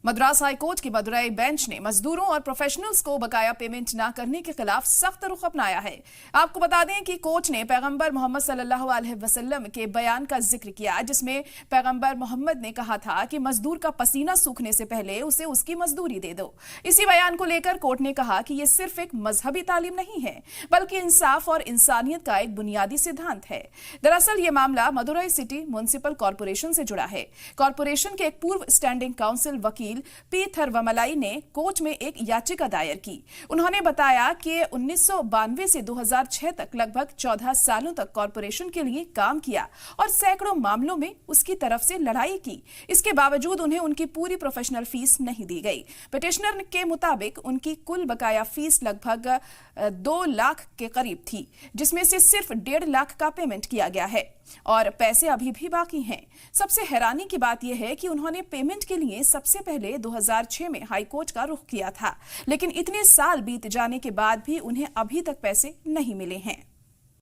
Madras high court की Madurai bench ने मजदूरों और प्रोफेशनल्स को बकाया पेमेंट न करने के खिलाफ सख्त रुख अपनाया है। आपको बता दें कि कोर्ट ने पैगंबर मोहम्मद सल्लल्लाहु अलैहि वसल्लम के बयान का जिक्र किया, जिसमें पैगंबर मोहम्मद ने कहा था कि मजदूर का पसीना सूखने से पहले उसे उसकी मजदूरी दे दो। इसी बयान को लेकर कोर्ट ने कहा कि यह सिर्फ एक मजहबी तालीम नहीं है, बल्कि इंसाफ और इंसानियत का एक बुनियादी सिद्धांत है। दरअसल ये मामला मदुरई सिटी म्युनिसिपल कॉर्पोरेशन से जुड़ा है। कॉर्पोरेशन के एक पूर्व स्टैंडिंग काउंसिल वकील पी थरवमलाई ने कोर्ट में एक याचिका दायर की। उन्होंने बताया कि 1992 से 2006 तक लगभग 14 सालों तक कॉर्पोरेशन के लिए काम किया और सैकड़ों मामलों में उसकी तरफ से लड़ाई की। इसके बावजूद उन्हें उनकी पूरी प्रोफेशनल फीस नहीं दी गई। पिटिशनर के मुताबिक उनकी कुल बकाया फीस लगभग 2 लाख के करीब थी, जिसमें से सिर्फ 1.5 लाख का पेमेंट किया गया है और पैसे अभी भी बाकी हैं। सबसे हैरानी की बात यह है कि उन्होंने पेमेंट के लिए सबसे पहले 2006 में हाईकोर्ट का रुख किया था, लेकिन इतने साल बीत जाने के बाद भी उन्हें अभी तक पैसे नहीं मिले हैं।